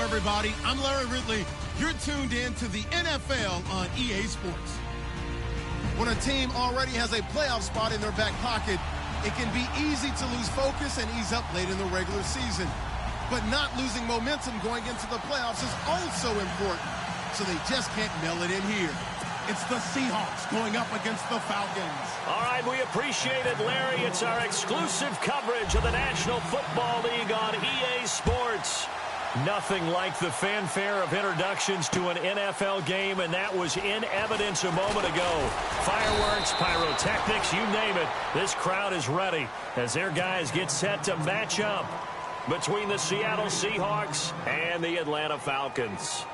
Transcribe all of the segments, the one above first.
everybody. I'm Larry Ridley. You're tuned in to the NFL on EA Sports. When a team already has a playoff spot in their back pocket, it can be easy to lose focus and ease up late in the regular season. But not losing momentum going into the playoffs is also important, so they just can't mail it in here. It's the Seahawks going up against the Falcons. All right, we appreciate it, Larry. It's our exclusive coverage of the National Football League on EA Sports. Nothing like the fanfare of introductions to an NFL game, and that was in evidence a moment ago. Fireworks, pyrotechnics, you name it. This crowd is ready as their guys get set to match up between the Seattle Seahawks and the Atlanta Falcons.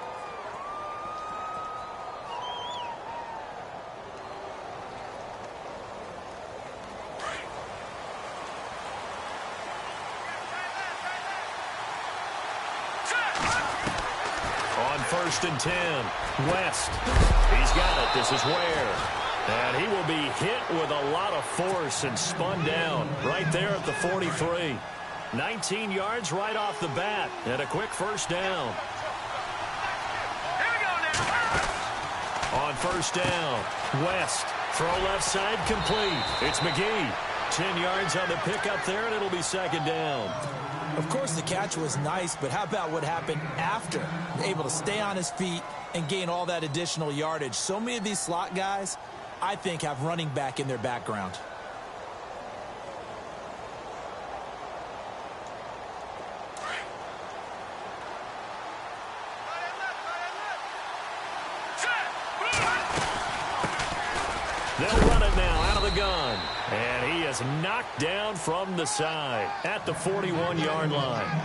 On 1st and 10, West. He's got it. This is Ware. And he will be hit with a lot of force and spun down right there at the 43. 19 yards right off the bat and a quick first down. On 1st down, West. Throw left side complete. It's McGee. 10 yards on the pickup there, and it'll be 2nd down. Of course, the catch was nice, but how about what happened after? Able to stay on his feet and gain all that additional yardage. So many of these slot guys, I think, have running back in their background. They'll run it now out of the gun. And he is knocked down from the side at the 41-yard line.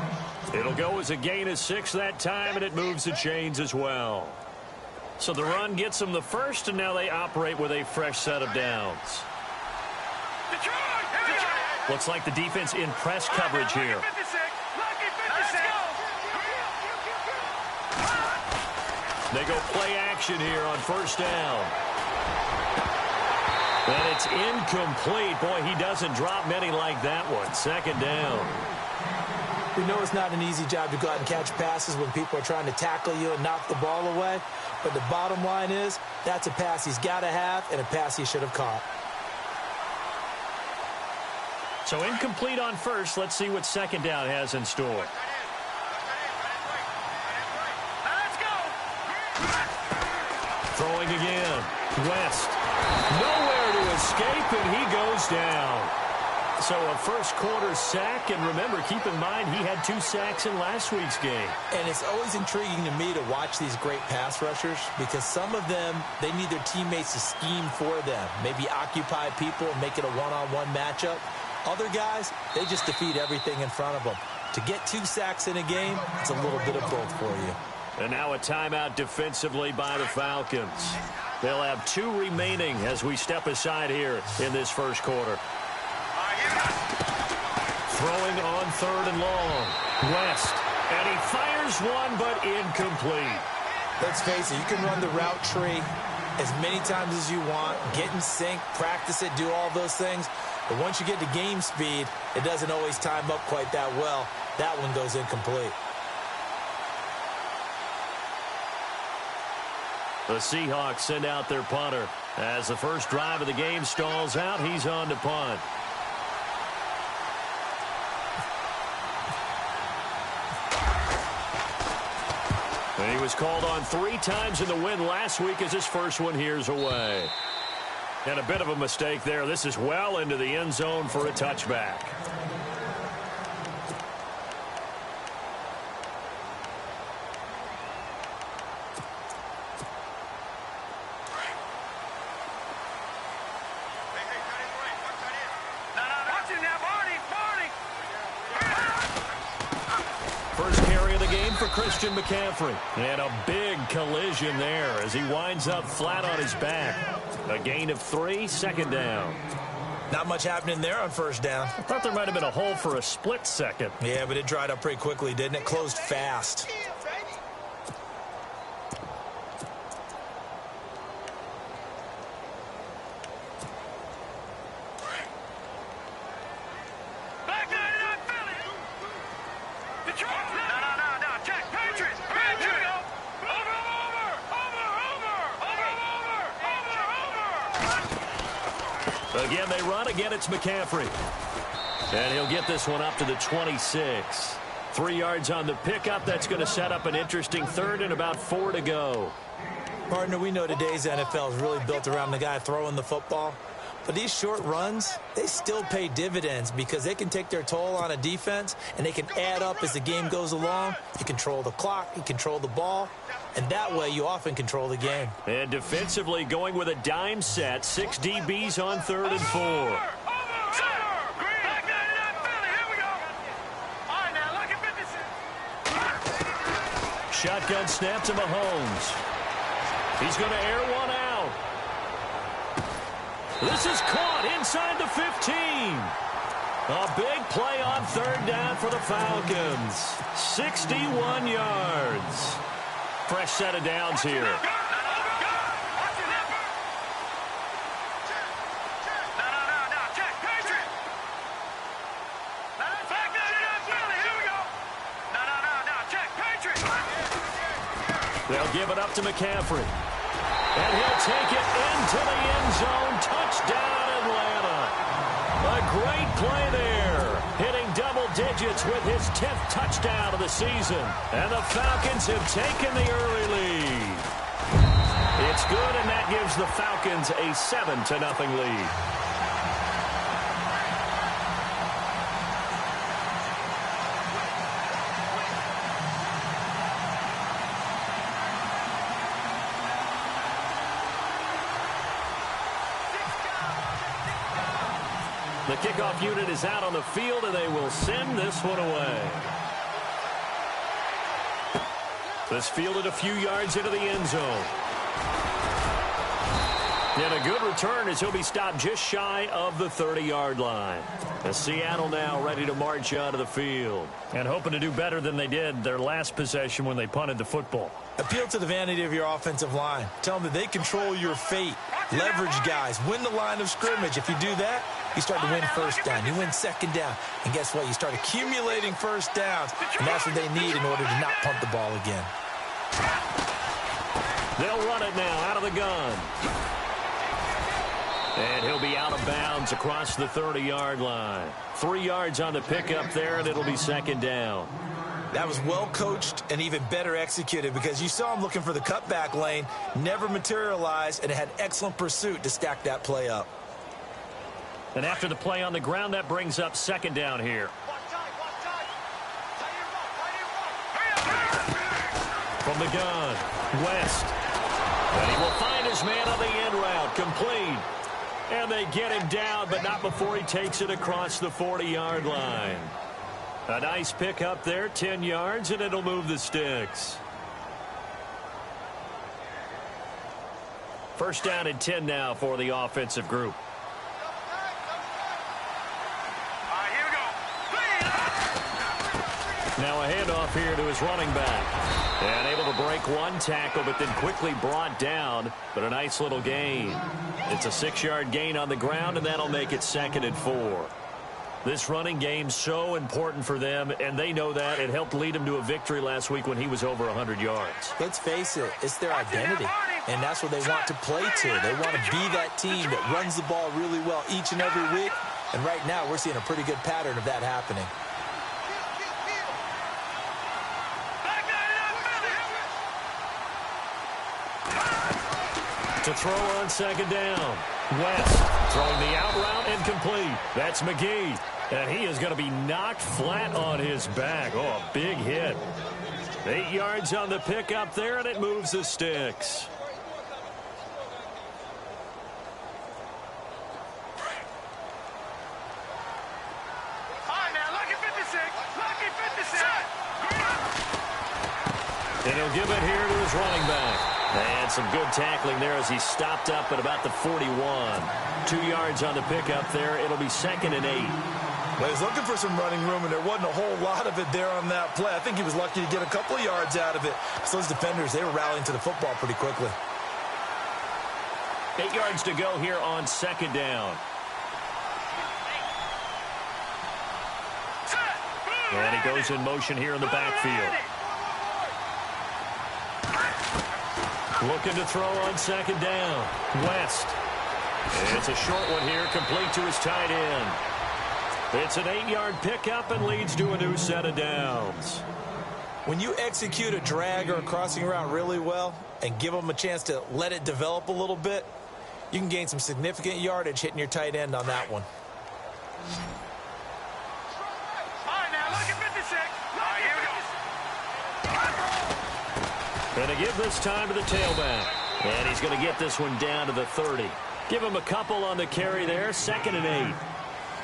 It'll go as a gain of 6 that time, and it moves the chains as well. So the run gets them the first, and now they operate with a fresh set of downs. Looks like the defense in press coverage here. They go play action here on 1st down. And it's incomplete. Boy, he doesn't drop many like that one. 2nd down. We know it's not an easy job to go out and catch passes when people are trying to tackle you and knock the ball away. But the bottom line is, that's a pass he's got to have and a pass he should have caught. So incomplete on 1st. Let's see what 2nd down has in store. Throwing again. West. Nowhere to escape, and he goes down. So a first-quarter sack, and remember, keep in mind, he had 2 sacks in last week's game. And it's always intriguing to me to watch these great pass rushers because some of them, they need their teammates to scheme for them, maybe occupy people and make it a one-on-one matchup. Other guys, they just defeat everything in front of them. To get 2 sacks in a game, it's a little bit of both for you. And now a timeout defensively by the Falcons. They'll have 2 remaining as we step aside here in this first quarter. Throwing on 3rd and long. West. And he fires one, but incomplete. Let's face it, you can run the route tree as many times as you want, get in sync, practice it, do all those things. But once you get to game speed, it doesn't always time up quite that well. That one goes incomplete. The Seahawks send out their punter. As the first drive of the game stalls out, he's on to punt. And he was called on 3 times in the win last week as his first one here's away. And a bit of a mistake there. This is well into the end zone for a touchback. Christian McCaffrey. And a big collision there as he winds up flat on his back. A gain of 3, 2nd down. Not much happening there on 1st down. I thought there might have been a hole for a split second. Yeah, but it dried up pretty quickly, didn't it? Closed fast. Check, Patriots! Again, they run. Again, it's McCaffrey. And he'll get this one up to the 26. 3 yards on the pickup. That's going to set up an interesting third and about 4 to go. Partner, we know today's NFL is really built around the guy throwing the football. But these short runs, they still pay dividends because they can take their toll on a defense, and they can add up as the game goes along. You control the clock, you control the ball, and that way you often control the game. And defensively going with a dime set, 6 DBs on 3rd and 4. Shotgun snap to Mahomes. He's going to air one out. This is caught inside the 15. A big play on 3rd down for the Falcons. 61 yards. Fresh set of downs here. They'll give it up to McCaffrey. And he'll take it into the end zone. Touchdown, Atlanta. A great play there. Hitting double digits with his 10th touchdown of the season. And the Falcons have taken the early lead. It's good, and that gives the Falcons a 7-0 lead. The kickoff unit is out on the field, and they will send this one away. This fielded a few yards into the end zone. And a good return as he'll be stopped just shy of the 30-yard line. As Seattle now ready to march out of the field. And hoping to do better than they did their last possession when they punted the football. Appeal to the vanity of your offensive line. Tell them that they control your fate. Leverage guys. Win the line of scrimmage. If you do that, you start to win first down. You win second down. And guess what? You start accumulating first downs. And that's what they need in order to not punt the ball again. They'll run it now out of the gun. And he'll be out of bounds across the 30-yard line. 3 yards on the pickup there, and it'll be second down. That was well coached and even better executed because you saw him looking for the cutback lane, never materialized, and had excellent pursuit to stack that play up. And after the play on the ground, that brings up second down here. From the gun, West. And he will find his man on the end route, complete. And they get him down, but not before he takes it across the 40-yard line. A nice pick up there, 10 yards, and it'll move the sticks. First down and 10 now for the offensive group. Now a handoff here to his running back. And able to break one tackle, but then quickly brought down. But a nice little gain. It's a 6-yard gain on the ground, and that'll make it 2nd and 4. This running game's so important for them, and they know that. It helped lead them to a victory last week when he was over 100 yards. Let's face it, it's their identity, and that's what they want to play to. They want to be that team that runs the ball really well each and every week, and right now we're seeing a pretty good pattern of that happening. To throw on second down. West throwing the out route incomplete. That's McGee. And he is going to be knocked flat on his back. Oh, a big hit. 8 yards on the pickup there, and it moves the sticks. And he'll give it here to his running back. And some good tackling there as he stopped up at about the 41. 2 yards on the pickup there. It'll be 2nd and 8. Well, he's looking for some running room, and there wasn't a whole lot of it there on that play. I think he was lucky to get a couple of yards out of it. So those defenders, they were rallying to the football pretty quickly. 8 yards to go here on second down. And he goes in motion here in the backfield. Looking to throw on second down. West. It's a short one here, complete to his tight end. It's an 8-yard pickup and leads to a new set of downs. When you execute a drag or a crossing route really well and give them a chance to let it develop a little bit, you can gain some significant yardage hitting your tight end on that one. All right, now, look at 56. All right, here we go. Going to give this time to the tailback. And he's going to get this one down to the 30. Give him a couple on the carry there, 2nd and 8.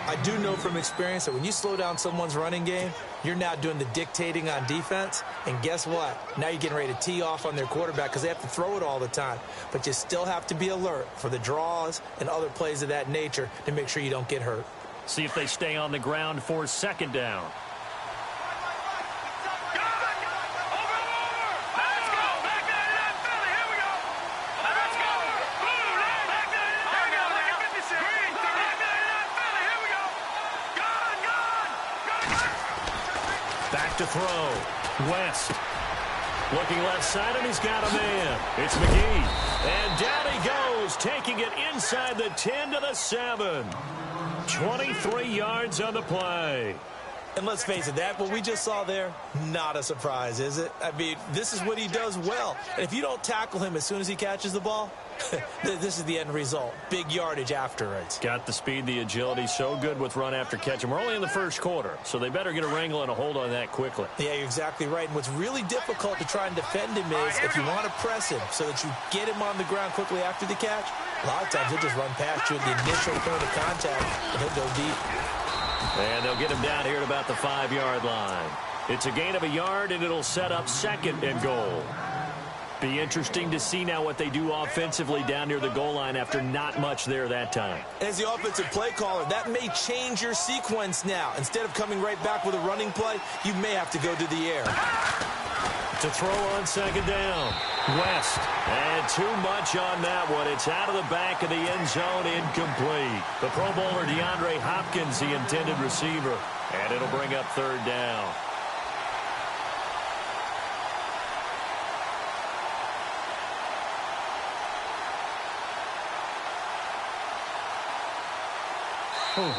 I do know from experience that when you slow down someone's running game, you're now doing the dictating on defense. And guess what? Now you're getting ready to tee off on their quarterback because they have to throw it all the time. But you still have to be alert for the draws and other plays of that nature to make sure you don't get hurt. See if they stay on the ground for 2nd down. Back to throw. West. Looking left side, and he's got a man. It's McGee. And down he goes, taking it inside the 10 to the 7. 23 yards on the play. And let's face it, what we just saw there, not a surprise, is it? I mean, this is what he does well. And if you don't tackle him as soon as he catches the ball, this is the end result. Big yardage afterwards. Got the speed, the agility, so good with run after catch. And we're only in the first quarter, so they better get a wrangle and a hold on that quickly. Yeah, you're exactly right. And what's really difficult to try and defend him is if you want to press him so that you get him on the ground quickly after the catch, a lot of times he'll just run past you at the initial point of contact, and he'll go deep. And they'll get him down here at about the 5-yard line. It's a gain of a yard, and it'll set up 2nd and goal. Be interesting to see now what they do offensively down near the goal line after not much there that time. As the offensive play caller, that may change your sequence now. Instead of coming right back with a running play, you may have to go to the air. To throw on 2nd down. West. And too much on that one. It's out of the back of the end zone, incomplete. The Pro Bowler DeAndre Hopkins, the intended receiver. And it'll bring up 3rd down.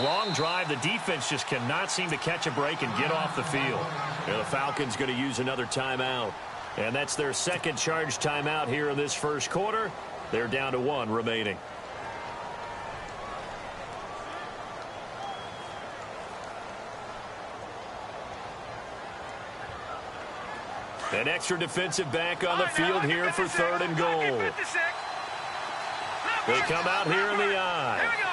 Long drive. The defense just cannot seem to catch a break and get off the field. The Falcons going to use another timeout. And that's their 2nd charge timeout here in this first quarter. They're down to 1 remaining. An extra defensive back on the field here for 3rd and goal. They come out here in the eye.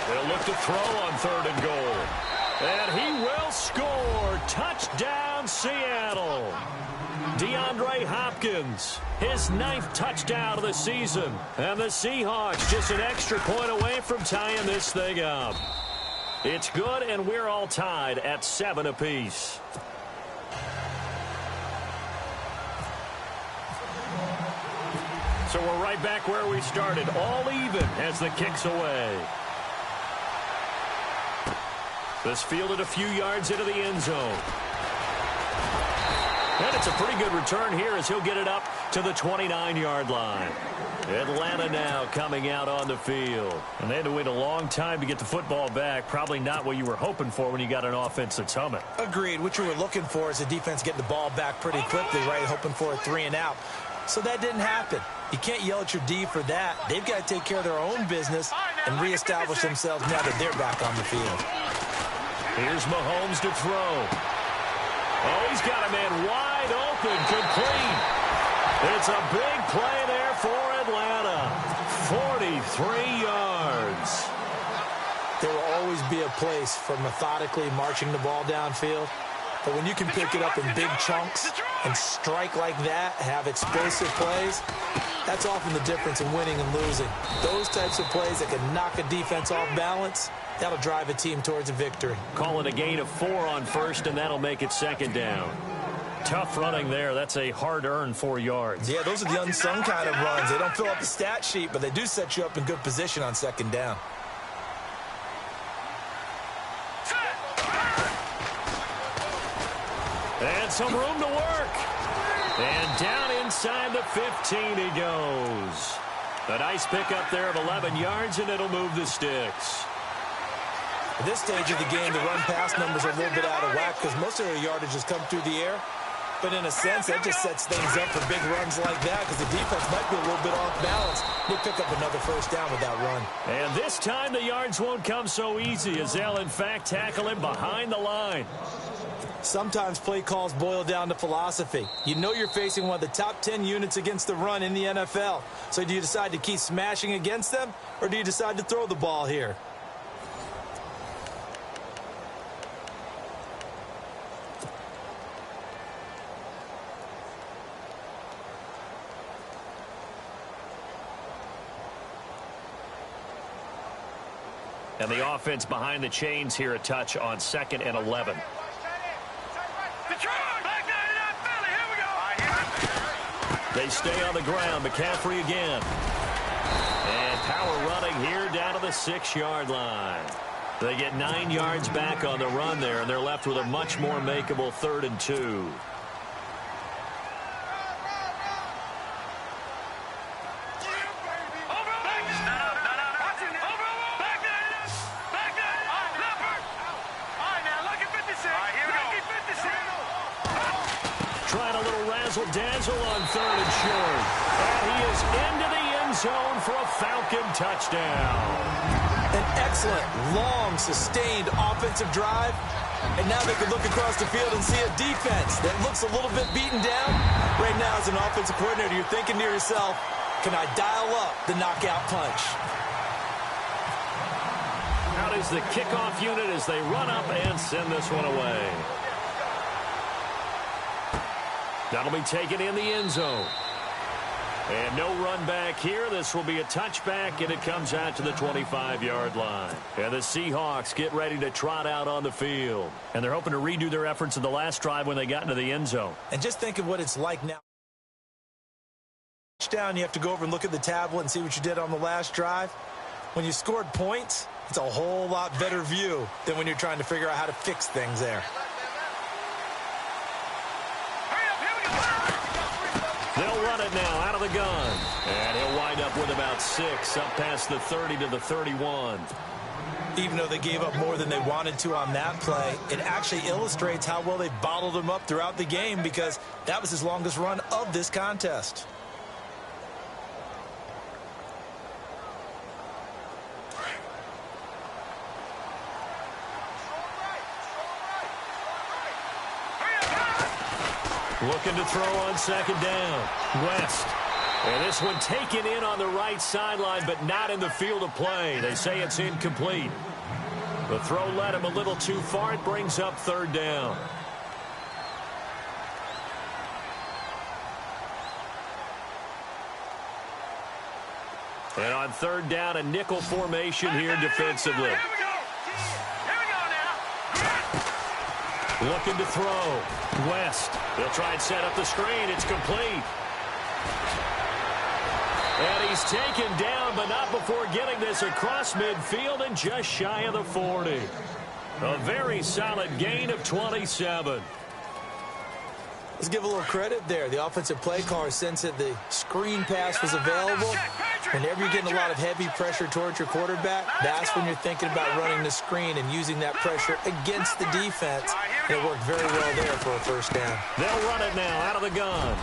They'll look to throw on 3rd and goal. And he will score. Touchdown, Seattle. DeAndre Hopkins, his 9th touchdown of the season. And the Seahawks just an extra point away from tying this thing up. It's good, and we're all tied at 7 apiece. So we're right back where we started, all even as the kick's away. This fielded a few yards into the end zone. And it's a pretty good return here as he'll get it up to the 29-yard line. Atlanta now coming out on the field. And they had to wait a long time to get the football back. Probably not what you were hoping for when you got an offense that's humming. Agreed. What you were looking for is the defense getting the ball back pretty quickly, right? Hoping for a 3 and out. So that didn't happen. You can't yell at your D for that. They've got to take care of their own business and reestablish themselves now that they're back on the field. Here's Mahomes to throw. Oh, he's got a man wide open, complete. It's a big play there for Atlanta. 43 yards. There will always be a place for methodically marching the ball downfield. But when you can pick it up in big chunks and strike like that, have explosive plays, that's often the difference in winning and losing. Those types of plays that can knock a defense off balance, that'll drive a team towards a victory. Call it a gain of 4 on 1st, and that'll make it 2nd down. Tough running there. That's a hard-earned 4 yards. Yeah, those are the unsung kind of runs. They don't fill up the stat sheet, but they do set you up in good position on 2nd down. And some room to work. And down inside the 15 he goes. A nice pickup there of 11 yards, and it'll move the sticks. At this stage of the game, the run-pass numbers are a little bit out of whack because most of their yardage has come through the air. But in a sense, that just sets things up for big runs like that because the defense might be a little bit off balance. They pick up another first down with that run. And this time the yards won't come so easy as they'll, in fact, tackle him behind the line. Sometimes play calls boil down to philosophy. You know you're facing one of the top 10 units against the run in the NFL. So do you decide to keep smashing against them, or do you decide to throw the ball here? And the offense behind the chains here, a touch on 2nd and 11. They stay on the ground. McCaffrey again. And power running here down to the 6-yard line. They get 9 yards back on the run there, and they're left with a much more makeable 3rd and 2. Dazzle on 3rd and short. And he is into the end zone for a Falcon touchdown. An excellent, long, sustained offensive drive. And now they can look across the field and see a defense that looks a little bit beaten down. Right now, as an offensive coordinator, you're thinking to yourself, can I dial up the knockout punch? Out is the kickoff unit as they run up and send this one away. That'll be taken in the end zone. And no run back here. This will be a touchback, and it comes out to the 25-yard line. And the Seahawks get ready to trot out on the field. And they're hoping to redo their efforts in the last drive when they got into the end zone. And just think of what it's like now. Touchdown, you have to go over and look at the tablet and see what you did on the last drive. When you scored points, it's a whole lot better view than when you're trying to figure out how to fix things there. They'll run it now out of the gun. And he'll wind up with about 6 up past the 30 to the 31. Even though they gave up more than they wanted to on that play, it actually illustrates how well they bottled him up throughout the game because that was his longest run of this contest. Looking to throw on 2nd down. West. And this one taken in on the right sideline, but not in the field of play. They say it's incomplete. The throw led him a little too far. It brings up 3rd down. And on 3rd down, a nickel formation here defensively. Looking to throw. West. They'll try and set up the screen. It's complete. And he's taken down, but not before getting this across midfield and just shy of the 40. A very solid gain of 27. Let's give a little credit there. The offensive play caller sensed that the screen pass was available. Whenever you're getting a lot of heavy pressure towards your quarterback, that's when you're thinking about running the screen and using that pressure against the defense. And it worked very well there for a first down. They'll run it now out of the gun.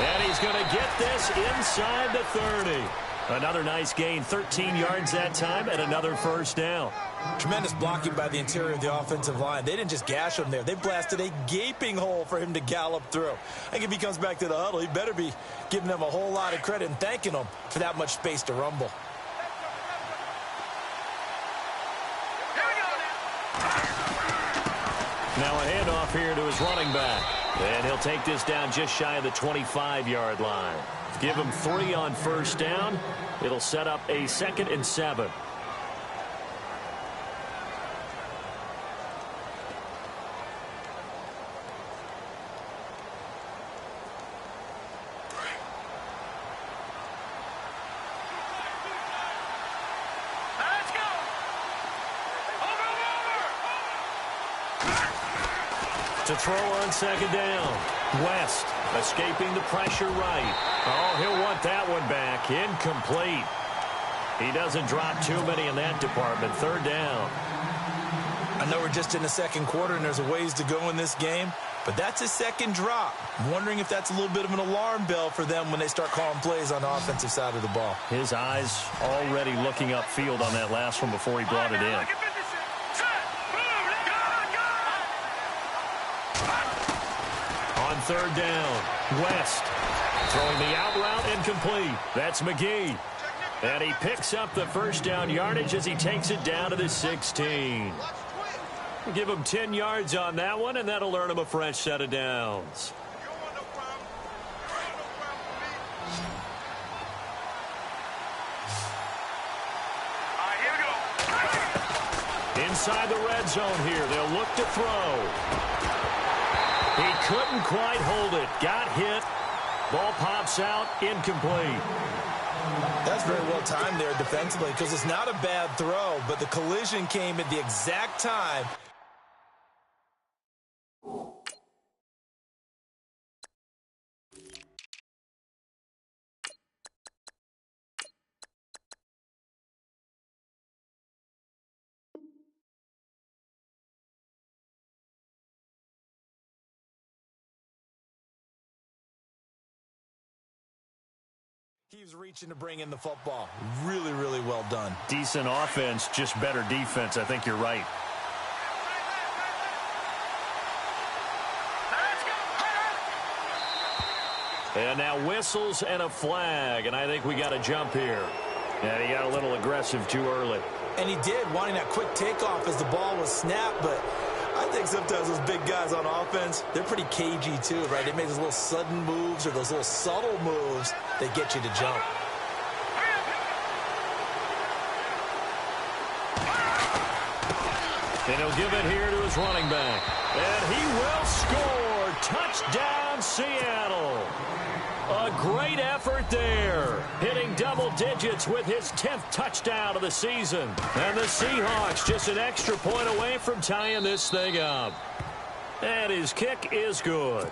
And he's going to get this inside the 30. Another nice gain, 13 yards that time, and another first down. Tremendous blocking by the interior of the offensive line. They didn't just gash him there. They blasted a gaping hole for him to gallop through. I think if he comes back to the huddle, he better be giving them a whole lot of credit and thanking them for that much space to rumble. Now a handoff here to his running back. And he'll take this down just shy of the 25-yard line. Give him 3 on first down. It'll set up a 2nd and 7. To throw on second down. West escaping the pressure right. Oh, he'll want that one back. Incomplete. He doesn't drop too many in that department. Third down. I know we're just in the second quarter and there's a ways to go in this game, but that's a second drop. I'm wondering if that's a little bit of an alarm bell for them when they start calling plays on the offensive side of the ball. His eyes already looking upfield on that last one before he brought it in. On third down, West throwing the out route incomplete. That's McGee. And he picks up the first down yardage as he takes it down to the 16. Give him 10 yards on that one, and that'll earn him a fresh set of downs. Inside the red zone here, they'll look to throw. He couldn't quite hold it. Got hit. Ball pops out, incomplete. That's very well timed there defensively because it's not a bad throw, but the collision came at the exact time. He was reaching to bring in the football. Really, really well done. Decent offense, just better defense. I think you're right. And now whistles and a flag, and I think we got a jump here. And he got a little aggressive too early. And he did, wanting that quick takeoff as the ball was snapped, but I think sometimes those big guys on offense, they're pretty cagey too, right? They make those little sudden moves or those little subtle moves that get you to jump. And he'll give it here to his running back. And he will score. Touchdown, Seattle. A great effort there. Hitting double digits with his 10th touchdown of the season. And the Seahawks just an extra point away from tying this thing up. And his kick is good.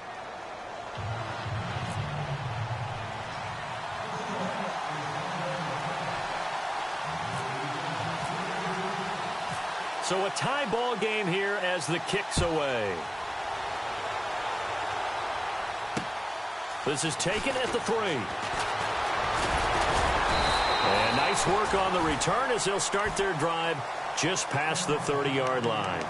So a tie ball game here as the kick's away. This is taken at the 3. And nice work on the return as they'll start their drive just past the 30-yard line.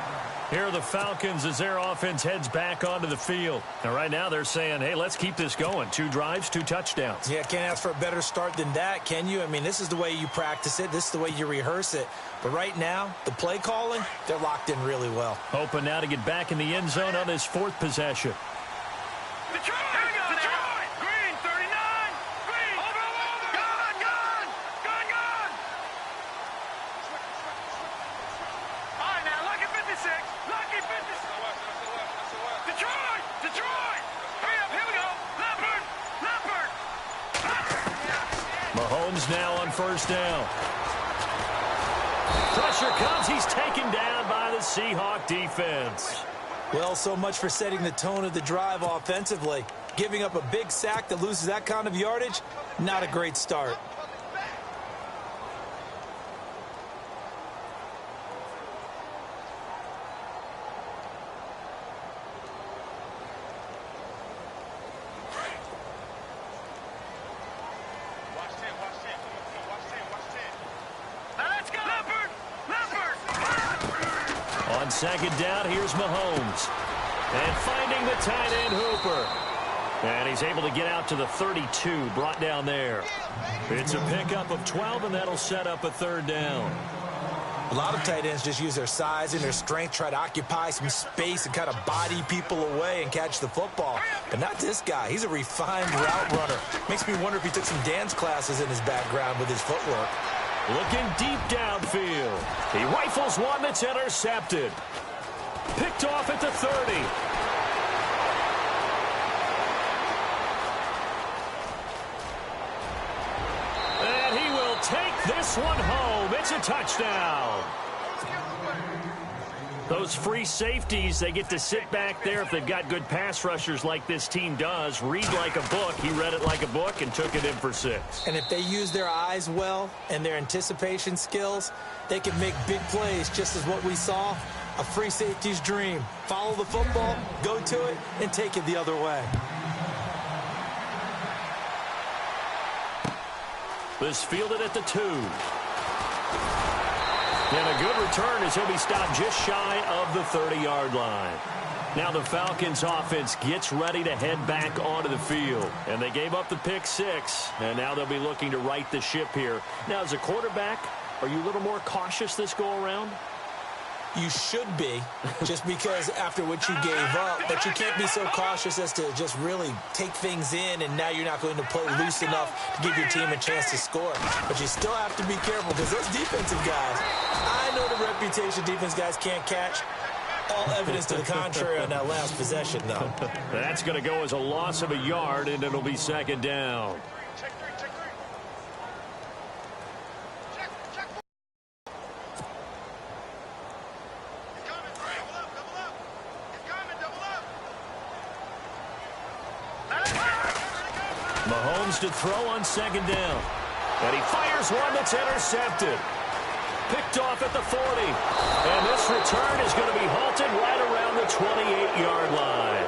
Here are the Falcons as their offense heads back onto the field. And right now they're saying, hey, let's keep this going. 2 drives, 2 touchdowns. Yeah, can't ask for a better start than that, can you? I mean, this is the way you practice it. This is the way you rehearse it. But right now, the play calling, they're locked in really well. Hoping now to get back in the end zone on his 4th possession. Mahomes now on first down. Pressure comes. He's taken down by the Seahawk defense. Well, so much for setting the tone of the drive offensively. Giving up a big sack that loses that kind of yardage, not a great start. On second down, here's Mahomes. And finding the tight end Hooper. And he's able to get out to the 32, brought down there. It's a pickup of 12, and that'll set up a 3rd down. A lot of tight ends just use their size and their strength, try to occupy some space and kind of body people away and catch the football. But not this guy. He's a refined route runner. Makes me wonder if he took some dance classes in his background with his footwork. Looking deep downfield. He rifles one that's intercepted. Picked off at the 30. And he will take this one home. It's a touchdown. Those free safeties, they get to sit back there if they've got good pass rushers like this team does. Read like a book. He read it like a book and took it in for 6. And if they use their eyes well and their anticipation skills, they can make big plays, just as what we saw. A free safety's dream. Follow the football, go to it, and take it the other way. This fielded at the 2. And a good return as he'll be stopped just shy of the 30-yard line. Now the Falcons offense gets ready to head back onto the field. And they gave up the pick 6, and now they'll be looking to right the ship here. Now, as a quarterback, are you a little more cautious this go-around? You should be, just because after what you gave up, but you can't be so cautious as to just really take things in, and now you're not going to play loose enough to give your team a chance to score. But you still have to be careful, because those defensive guys, I know the reputation defense guys can't catch. All evidence to the contrary on that last possession, though. That's going to go as a loss of a yard, and it'll be 2nd down. Mahomes to throw on 2nd down. And he fires one that's intercepted. Picked off at the 40. And this return is going to be halted right around the 28-yard line.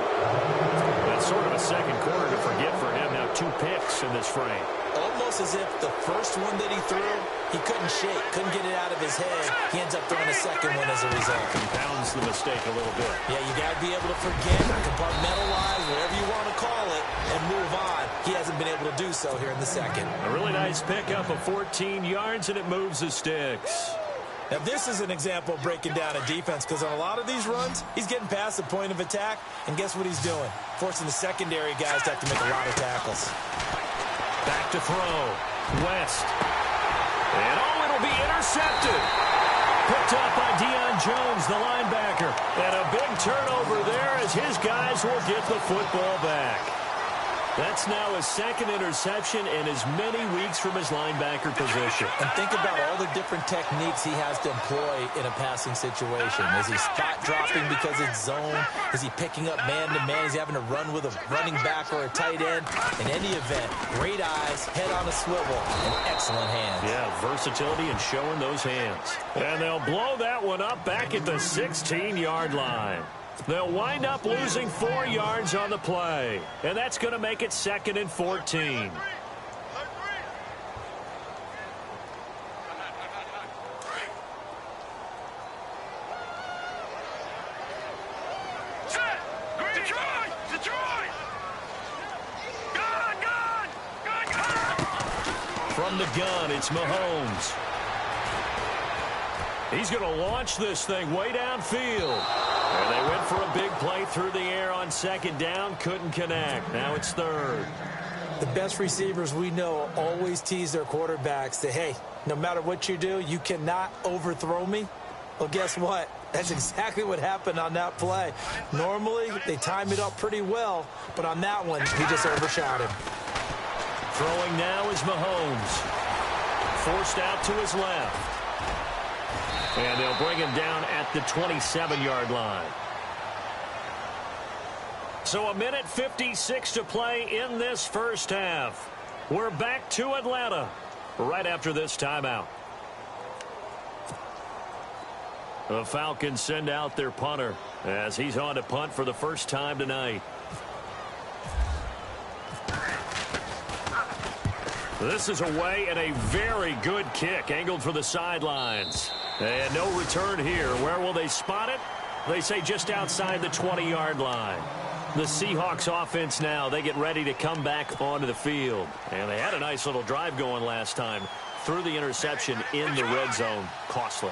That's sort of a second quarter to forget for him. Now 2 picks in this frame. Almost as if the first one that he threw, he couldn't shake, couldn't get it out of his head. He ends up throwing a second one as a result. Compounds the mistake a little bit. Yeah, you got to be able to forget, compartmentalize, whatever you want to call it, and move on. He hasn't been able to do so here in the second. A really nice pickup of 14 yards, and it moves the sticks. Now, this is an example of breaking down a defense, because on a lot of these runs, he's getting past the point of attack, and guess what he's doing? Forcing the secondary guys to have to make a lot of tackles. Back to throw. West. And it'll be intercepted. Picked up by Deion Jones, the linebacker. And a big turnover there as his guys will get the football back. That's now his 2nd interception in as many weeks from his linebacker position. And think about all the different techniques he has to employ in a passing situation. Is he spot dropping because it's zone? Is he picking up man-to-man? Is he having to run with a running back or a tight end? In any event, great eyes, head on a swivel, and excellent hands. Yeah, versatility and showing those hands. And they'll blow that one up back at the 16-yard line. They'll wind up losing 4 yards on the play. And that's going to make it 2nd and 14. From the gun, it's Mahomes. He's going to launch this thing way downfield. And they went for a big play through the air on 2nd down. Couldn't connect. Now it's 3rd. The best receivers we know always tease their quarterbacks that, hey, no matter what you do, you cannot overthrow me. Well, guess what? That's exactly what happened on that play. Normally, they time it up pretty well, but on that one, he just overshot him. Throwing now is Mahomes. Forced out to his left. And they'll bring him down at the 27-yard line. So 1:56 to play in this first half. We're back to Atlanta right after this timeout. The Falcons send out their punter as he's on to punt for the first time tonight. This is away and a very good kick angled for the sidelines. And no return here. Where will they spot it? They say just outside the 20-yard line. The Seahawks offense now, they get ready to come back onto the field. And they had a nice little drive going last time. Threw the interception in the red zone. Costly.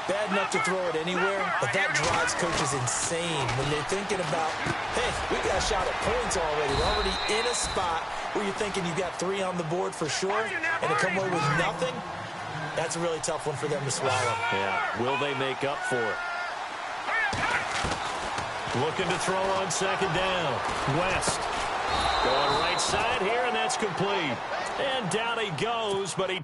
Bad enough to throw it anywhere, but that drives coaches insane when they're thinking about, hey, we got a shot at points already. We're already in a spot where you're thinking you got 3 on the board for sure, and to come away with nothing, that's a really tough one for them to swallow. Yeah, will they make up for it? Looking to throw on 2nd down. West. Going right side here, and that's complete. And down he goes, but he...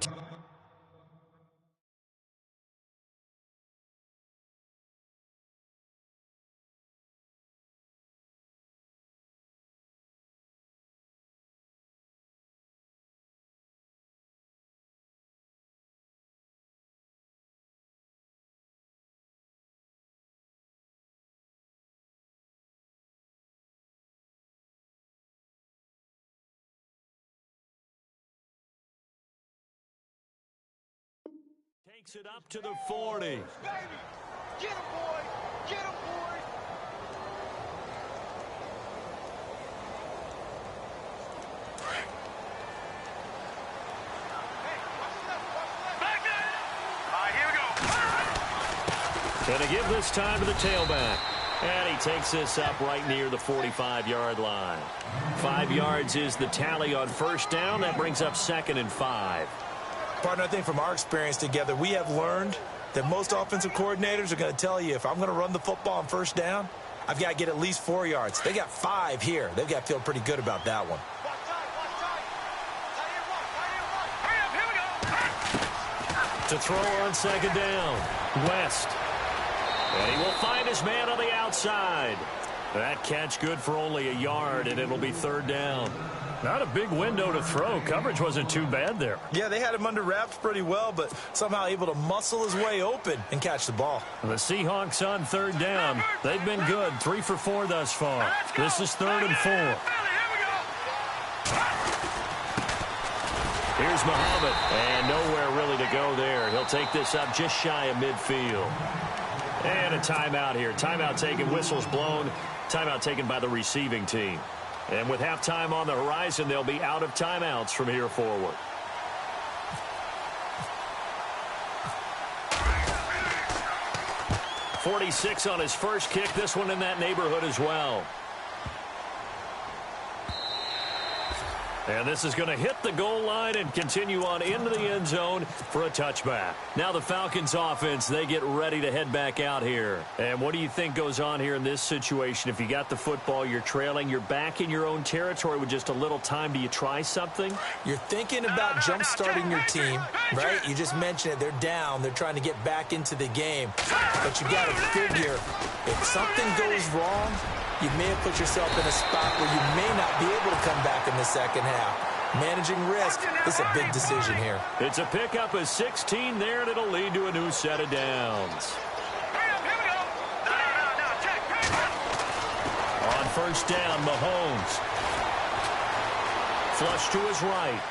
takes it up to the 40. Baby, get him, boy. Get him, boy. Back there. All right, here we go. Gonna give this time to the tailback. And he takes this up right near the 45-yard line. 5 yards is the tally on first down. That brings up 2nd and 5. Partner, I think from our experience together, we have learned that most offensive coordinators are going to tell you, if I'm going to run the football on first down, I've got to get at least 4 yards. They got 5 here. They've got to feel pretty good about that one. To throw on 2nd down, West. And he will find his man on the outside. That catch good for only a yard, and it'll be 3rd down. Not a big window to throw. Coverage wasn't too bad there. Yeah, they had him under wraps pretty well, but somehow able to muscle his way open and catch the ball. The Seahawks on 3rd down. They've been good, 3 for 4 thus far. This is 3rd and 4. Here's Muhammad, and nowhere really to go there. He'll take this up just shy of midfield. And a timeout here. Timeout taken, whistles blown. Timeout taken by the receiving team. And with halftime on the horizon, they'll be out of timeouts from here forward. .46 on his first kick. This one in that neighborhood as well. And this is going to hit the goal line and continue on into the end zone for a touchback. Now the Falcons offense, they get ready to head back out here. And what do you think goes on here in this situation? If you got the football, you're trailing, you're back in your own territory with just a little time. Do you try something? You're thinking about jump-starting your team, right? You just mentioned it. They're down. They're trying to get back into the game. But you got to figure, if something goes wrong, you may have put yourself in a spot where you may not be able to come back in the second half. Managing risk is a big decision here. It's a pickup of 16 there, and it'll lead to a new set of downs. On first down, Mahomes. Flush to his right.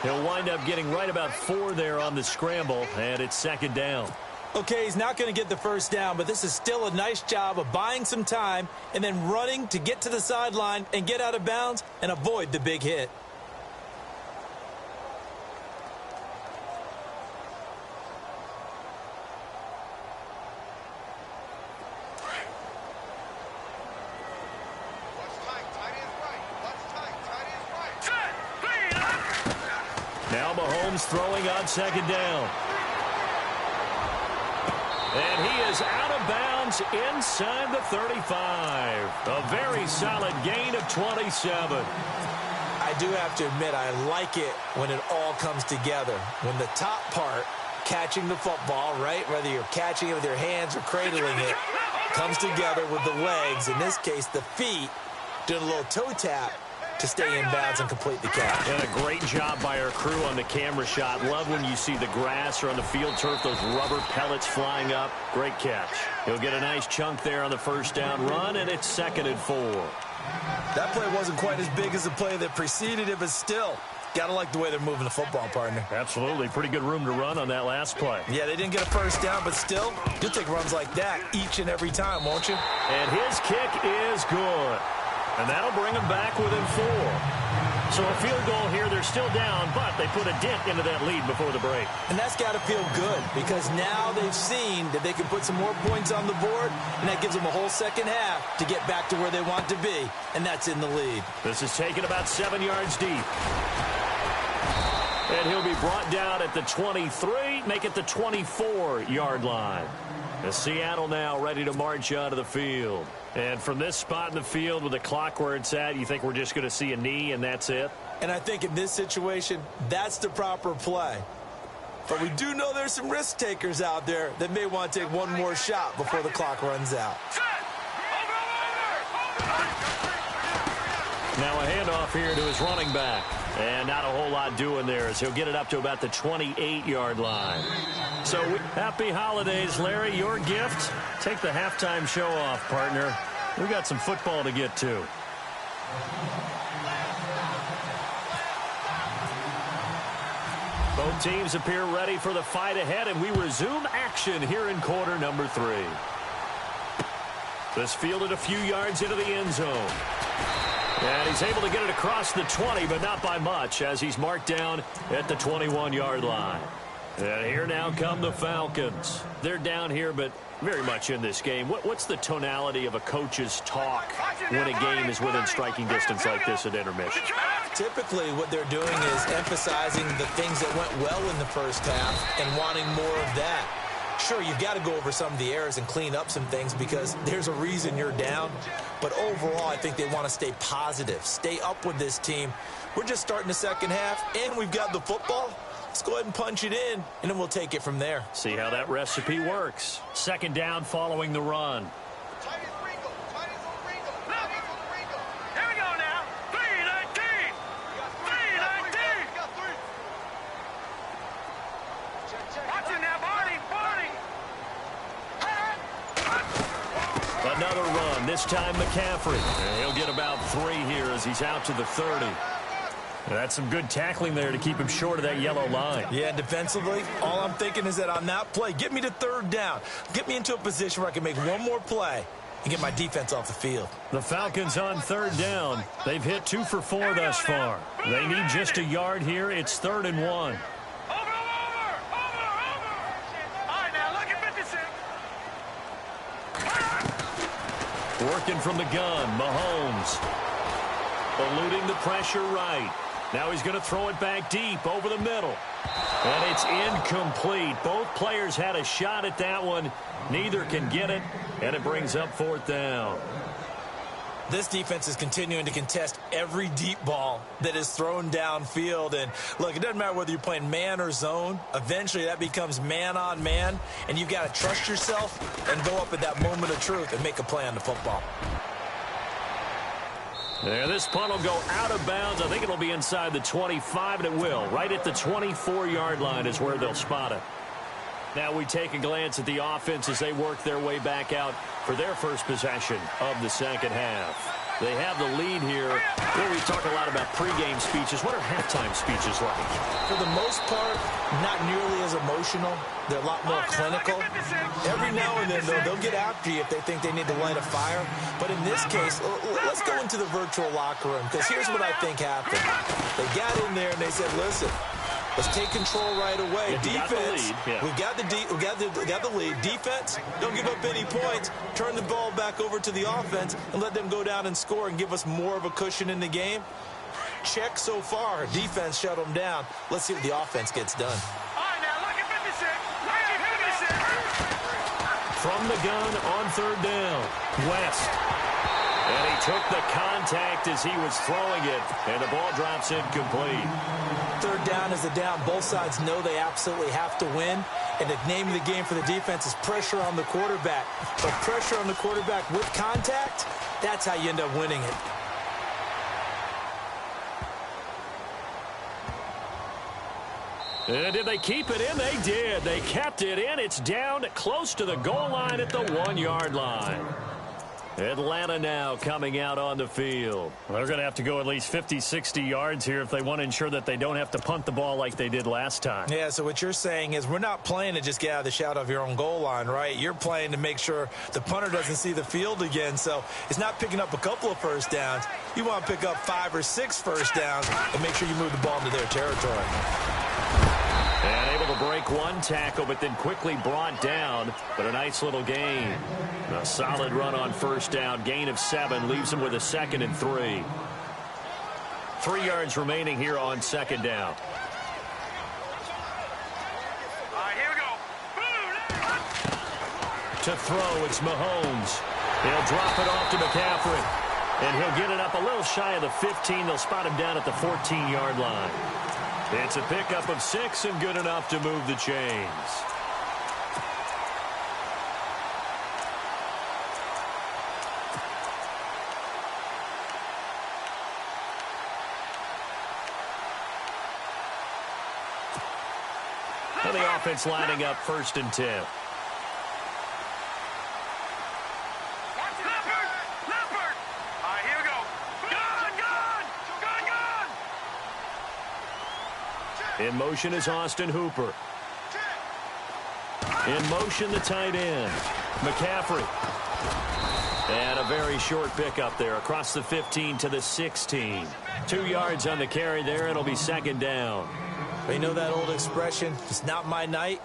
He'll wind up getting right about 4 there on the scramble, and it's 2nd down. Okay, he's not going to get the first down, but this is still a nice job of buying some time and then running to get to the sideline and get out of bounds and avoid the big hit. Now Mahomes throwing on 2nd down. And he is out of bounds inside the 35. A very solid gain of 27. I do have to admit, I like it when it all comes together. When the top part, catching the football, right, whether you're catching it with your hands or cradling it, comes together with the legs, in this case the feet, doing a little toe tap to stay in bounds and complete the catch. And a great job by our crew on the camera shot. Love when you see the grass or on the field turf, those rubber pellets flying up. Great catch. He'll get a nice chunk there on the first down run, and it's 2nd and 4. That play wasn't quite as big as the play that preceded it, but still, gotta like the way they're moving the football, partner. Absolutely. Pretty good room to run on that last play. Yeah, they didn't get a first down, but still, you'll take runs like that each and every time, won't you? And his kick is good. And that'll bring them back within 4. So a field goal here, they're still down, but they put a dent into that lead before the break. And that's got to feel good because now they've seen that they can put some more points on the board, and that gives them a whole second half to get back to where they want to be, and that's in the lead. This is taken about 7 yards deep. And he'll be brought down at the 23, make it the 24-yard line. The Seattle now ready to march onto the field. And from this spot in the field with the clock where it's at, you think we're just going to see a knee and that's it? And I think in this situation, that's the proper play. But we do know there's some risk takers out there that may want to take one more shot before the clock runs out. Now a handoff here to his running back. And not a whole lot doing there as he'll get it up to about the 28-yard line. So happy holidays, Larry. Your gift, take the halftime show off, partner. We got some football to get to. Both teams appear ready for the fight ahead, and we resume action here in quarter number 3. This fielded a few yards into the end zone. And he's able to get it across the 20, but not by much, as he's marked down at the 21-yard line. And here now come the Falcons. They're down here, but very much in this game. What's the tonality of a coach's talk when a game is within striking distance like this at intermission? Typically, what they're doing is emphasizing the things that went well in the first half and wanting more of that. Sure, you've got to go over some of the errors and clean up some things because there's a reason you're down. But overall, I think they want to stay positive, stay up with this team. We're just starting the second half, and we've got the football. Let's go ahead and punch it in, and then we'll take it from there. See how that recipe works. Second down following the run. Here we go now. 3-19. 3-19. Watch it now, Barney. Another run, this time McCaffrey. And he'll get about 3 here as he's out to the 30. That's some good tackling there to keep him short of that yellow line. Yeah, defensively, all I'm thinking is that on that play, get me to third down. Get me into a position where I can make one more play and get my defense off the field. The Falcons on third down. They've hit 2 for 4 thus far. They need just a yard here. It's 3rd and 1. Over. All right, now look at 56. Working from the gun, Mahomes. Eluding the pressure right. Now he's going to throw it back deep over the middle. And it's incomplete. Both players had a shot at that one. Neither can get it, and it brings up 4th down. This defense is continuing to contest every deep ball that is thrown downfield. And, look, it doesn't matter whether you're playing man or zone. Eventually, that becomes man-on-man, and you've got to trust yourself and go up at that moment of truth and make a play on the football. Yeah, this punt will go out of bounds. I think it'll be inside the 25, and it will. Right at the 24-yard line is where they'll spot it. Now we take a glance at the offense as they work their way back out for their first possession of the second half. They have the lead here. Well, we talk a lot about pregame speeches. What are halftime speeches like? For the most part, not nearly as emotional. They're a lot more clinical. Every now and then, though, they'll get after you if they think they need to light a fire. But in this case, let's go into the virtual locker room, because here's what I think happened. They got in there and they said, listen, let's take control right away. Defense, we got the lead. Defense, don't give up any points. Turn the ball back over to the offense and let them go down and score and give us more of a cushion in the game. Check so far. Defense shut them down. Let's see what the offense gets done. All right, now look at 56. Look at 56. From the gun on third down, West. And he took the contact as he was throwing it, and the ball drops incomplete. Third down is the down. Both sides know they absolutely have to win. And the name of the game for the defense is pressure on the quarterback. But pressure on the quarterback with contact, that's how you end up winning it. And did they keep it in? They did. They kept it in. It's down close to the goal line at the 1-yard line. Atlanta now coming out on the field. Well, they're going to have to go at least 50, 60 yards here if they want to ensure that they don't have to punt the ball like they did last time. Yeah, so what you're saying is we're not playing to just get out of the shadow of your own goal line, right? You're playing to make sure the punter doesn't see the field again. So it's not picking up a couple of first downs. You want to pick up 5 or 6 first downs and make sure you move the ball into their territory. And able to break one tackle, but then quickly brought down. But a nice little gain. A solid run on first down. Gain of 7 leaves him with a 2nd and 3. 3 yards remaining here on second down. All right, here we go. To throw, it's Mahomes. He'll drop it off to McCaffrey. And he'll get it up a little shy of the 15. They'll spot him down at the 14-yard line. It's a pickup of 6 and good enough to move the chains. And the offense lining up 1st and 10. Leopard. All right, here we go. Gun. In motion is Austin Hooper. In motion, the tight end, McCaffrey. And a very short pickup there across the 15 to the 16. 2 yards on the carry there. It'll be second down. You know that old expression, it's not my night?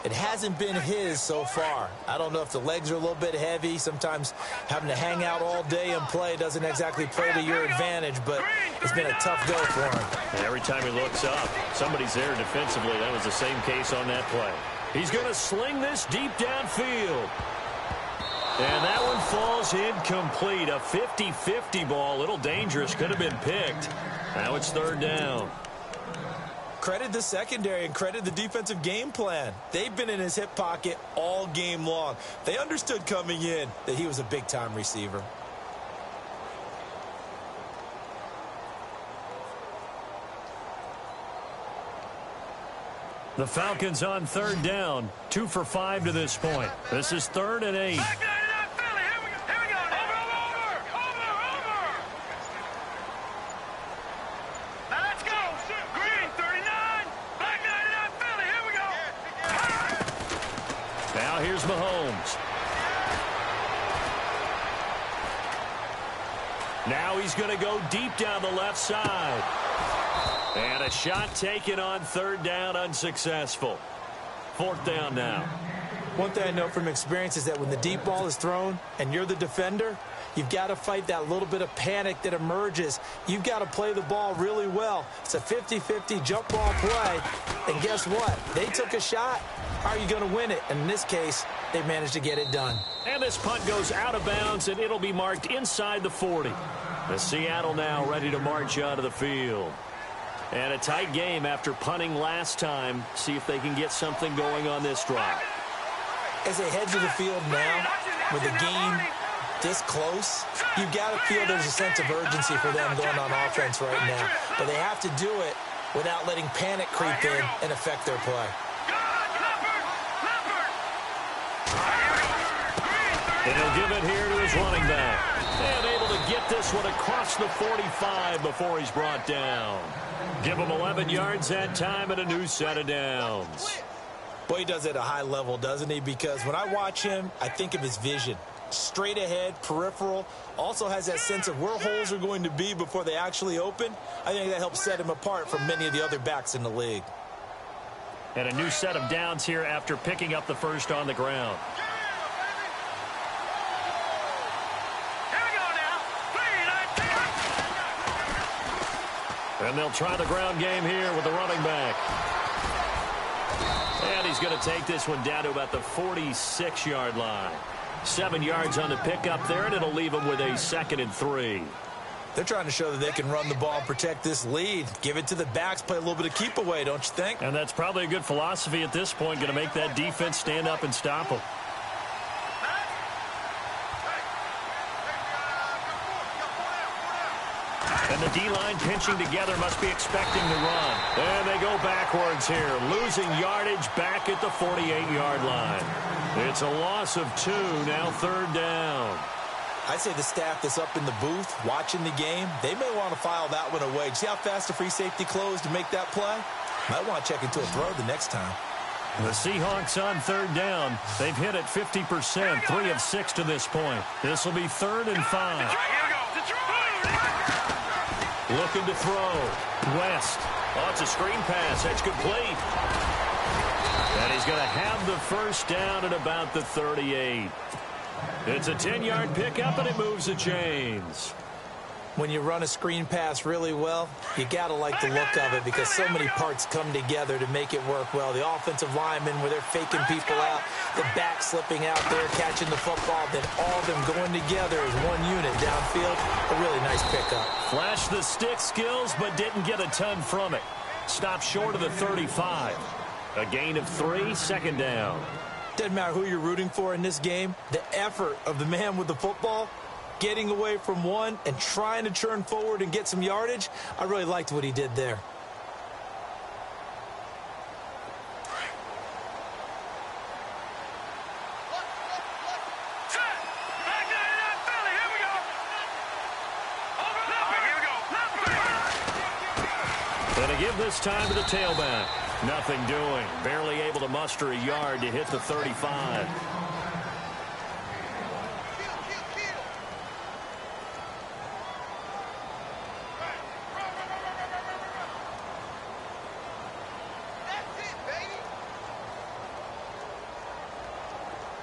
It hasn't been his so far. I don't know if the legs are a little bit heavy. Sometimes having to hang out all day and play doesn't exactly play to your advantage, but it's been a tough go for him. And every time he looks up, somebody's there defensively. That was the same case on that play. He's going to sling this deep downfield. And that one falls incomplete. A 50-50 ball. A little dangerous. Could have been picked. Now it's third down. Credit the secondary and credit the defensive game plan. They've been in his hip pocket all game long. They understood coming in that he was a big-time receiver. The Falcons on third down. 2 for 5 to this point. This is 3rd and 8. Now here's Mahomes. Now he's going to go deep down the left side. And a shot taken on third down, unsuccessful. 4th down now. One thing I know from experience is that when the deep ball is thrown and you're the defender, you've got to fight that little bit of panic that emerges. You've got to play the ball really well. It's a 50-50 jump ball play. And guess what? They took a shot. How are you going to win it? And in this case, they managed to get it done. And this punt goes out of bounds, and it'll be marked inside the 40. The Seattle now ready to march onto the field. And a tight game after punting last time. See if they can get something going on this drive. As they head to the field now, with the game this close, you've got to feel there's a sense of urgency for them going on offense right now. But they have to do it without letting panic creep in and affect their play. And he'll give it here to his running back. And able to get this one across the 45 before he's brought down. Give him 11 yards that time and a new set of downs. Boy, he does it at a high level, doesn't he? Because when I watch him, I think of his vision. Straight ahead, peripheral. Also has that sense of where holes are going to be before they actually open. I think that helps set him apart from many of the other backs in the league. And a new set of downs here after picking up the first on the ground. And they'll try the ground game here with the running back. And he's going to take this one down to about the 46-yard line. 7 yards on the pickup there, and it'll leave him with a 2nd and 3. They're trying to show that they can run the ball and protect this lead. Give it to the backs, play a little bit of keep away, don't you think? And that's probably a good philosophy at this point, going to make that defense stand up and stop them. And the D-line pinching together must be expecting to run. And they go backwards here, losing yardage back at the 48-yard line. It's a loss of 2, now 3rd down. I'd say the staff that's up in the booth watching the game, they may want to file that one away. See how fast the free safety closed to make that play? Might want to check into a throw the next time. The Seahawks on 3rd down. They've hit it 50%, 3 of 6 to this point. This will be 3rd and 5. Looking to throw. West. Oh, it's a screen pass. That's complete. And he's going to have the first down at about the 38. It's a 10-yard pickup, and it moves the chains. When you run a screen pass really well, you got to like the look of it because so many parts come together to make it work well. The offensive linemen where they're faking people out, the back slipping out there, catching the football, then all of them going together as one unit downfield. A really nice pickup. Flashed the stick skills, but didn't get a ton from it. Stopped short of the 35. A gain of 3, 2nd down. Doesn't matter who you're rooting for in this game. The effort of the man with the football, getting away from one and trying to turn forward and get some yardage, I really liked what he did there. And they give this time to the tailback. Nothing doing. Barely able to muster a yard to hit the 35.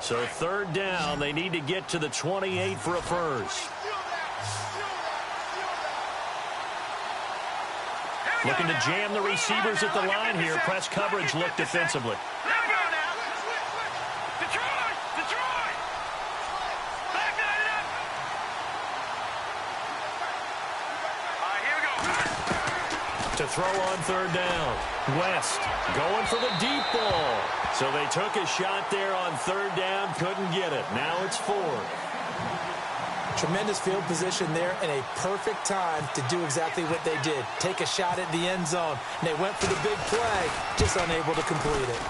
So third down, they need to get to the 28 for a first. Looking to jam the receivers at the line here. Press coverage look defensively. To throw on third down. West going for the deep ball. So they took a shot there on third down, couldn't get it. Now it's fourth. Tremendous field position there and a perfect time to do exactly what they did. Take a shot at the end zone. And they went for the big play, just unable to complete it.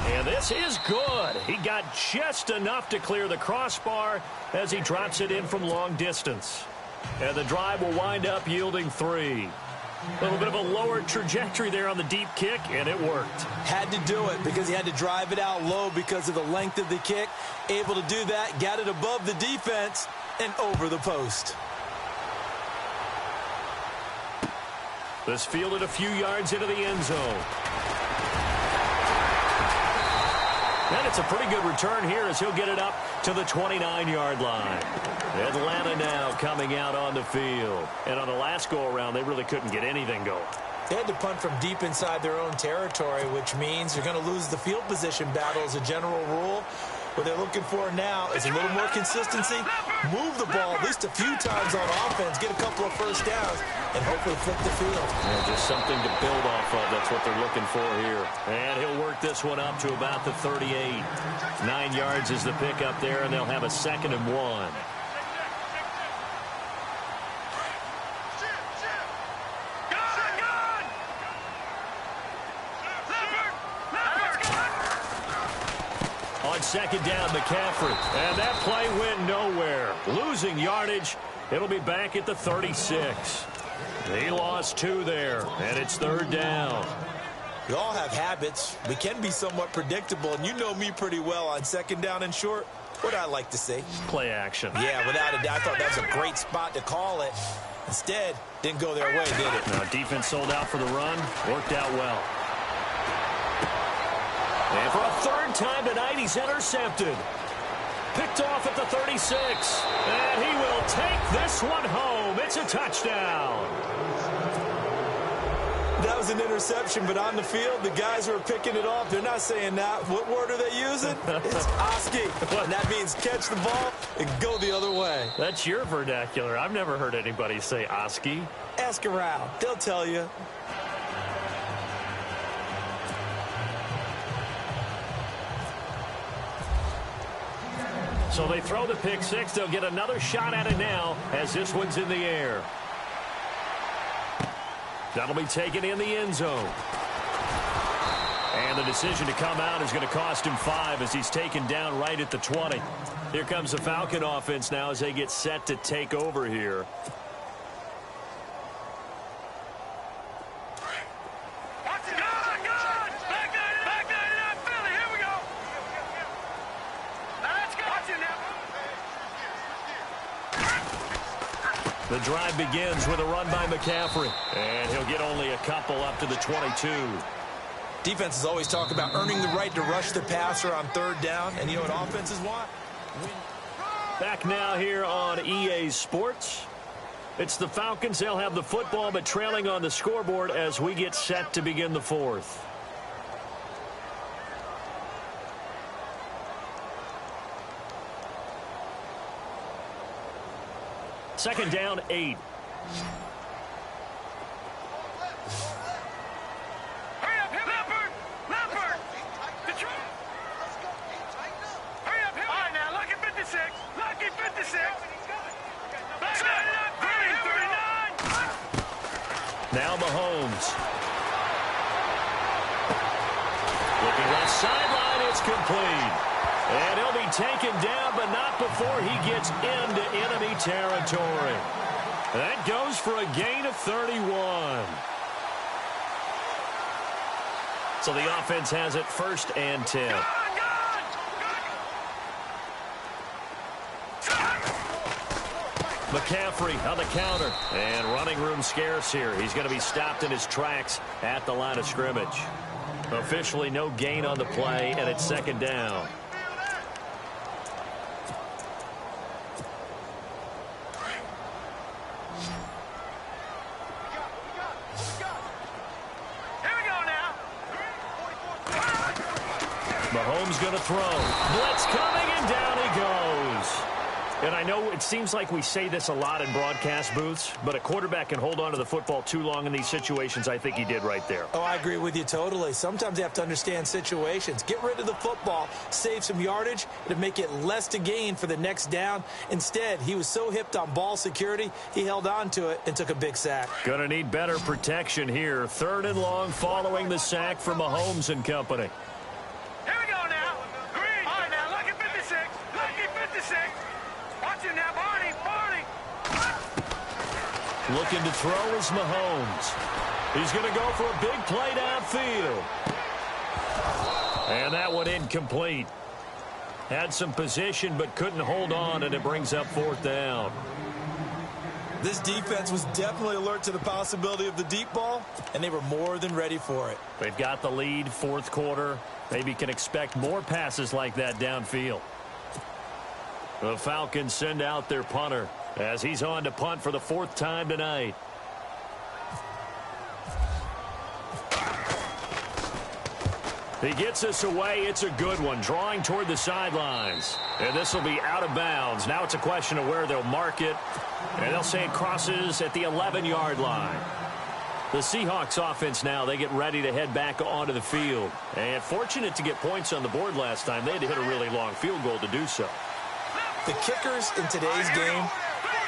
And this is good. He got just enough to clear the crossbar as he drops it in from long distance. And the drive will wind up yielding 3. A little bit of a lower trajectory there on the deep kick, and it worked. Had to do it because he had to drive it out low because of the length of the kick. Able to do that, got it above the defense and over the post. This fielded a few yards into the end zone. And it's a pretty good return here as he'll get it up to the 29-yard line. Atlanta now coming out on the field. And on the last go-around, they really couldn't get anything going. They had to punt from deep inside their own territory, which means you're going to lose the field position battle as a general rule. What they're looking for now is a little more consistency, move the ball at least a few times on offense, get a couple of first downs, and hopefully flip the field. Yeah, just something to build off of. That's what they're looking for here. And he'll work this one up to about the 38. 9 yards is the pickup there, and they'll have a 2nd and 1. On 2nd down, McCaffrey. And that play went nowhere. Losing yardage. It'll be back at the 36. He lost 2 there, and it's 3rd down. We all have habits. We can be somewhat predictable, and you know me pretty well on 2nd down and short. What I like to see. Play action. Yeah, without a doubt. I thought that was a great spot to call it. Instead, didn't go their way, did it? Now, defense sold out for the run. Worked out well. And for a 3rd time tonight, he's intercepted. Picked off at the 36. And he will take this one home. It's a touchdown. That was an interception, but on the field, the guys who are picking it off, they're not saying that. What word are they using? It's Oski. And that means catch the ball and go the other way. That's your vernacular. I've never heard anybody say Oski. Ask around. They'll tell you. So they throw the pick 6. They'll get another shot at it now as this one's in the air. That'll be taken in the end zone. And the decision to come out is going to cost him 5 as he's taken down right at the 20. Here comes the Falcon offense now as they get set to take over here. The drive begins with a run by McCaffrey. And he'll get only a couple up to the 22. Defenses always talk about earning the right to rush the passer on 3rd down. And you know what offenses want? Back now here on EA Sports. It's the Falcons. They'll have the football, but trailing on the scoreboard as we get set to begin the 4th. Second down, 8. Hurry up, Leopard! Leopard! Detroit! Hurry up, all right, now, lucky 56. Lucky 56. Back up, 39. Now Mahomes. Looking left sideline, it's complete. And he'll be taken down, but not before he gets into enemy territory. That goes for a gain of 31. So the offense has it 1st and 10. McCaffrey on the counter. And running room scarce here. He's going to be stopped in his tracks at the line of scrimmage. Officially no gain on the play, and it's 2nd down. Mahomes going to throw. Blitz coming, and down he goes. And I know it seems like we say this a lot in broadcast booths, but a quarterback can hold on to the football too long in these situations. I think he did right there. Oh, I agree with you totally. Sometimes you have to understand situations. Get rid of the football, save some yardage, to make it less to gain for the next down. Instead, he was so hipped on ball security, he held on to it and took a big sack. Going to need better protection here. 3rd and long following the sack from Mahomes and company. Here we go now. Green. All right, now, lucky 56. Lucky 56. Watch it now, Barney. Barney. Looking to throw is Mahomes. He's going to go for a big play downfield. And that one incomplete. Had some position but couldn't hold on, and it brings up 4th down. This defense was definitely alert to the possibility of the deep ball, and they were more than ready for it. They've got the lead, 4th quarter. Maybe can expect more passes like that downfield. The Falcons send out their punter as he's on to punt for the 4th time tonight. He gets us away. It's a good one, drawing toward the sidelines. And this will be out of bounds. Now it's a question of where they'll mark it. And they'll say it crosses at the 11-yard line. The Seahawks offense now, they get ready to head back onto the field. And fortunate to get points on the board last time. They had to hit a really long field goal to do so. The kickers in today's game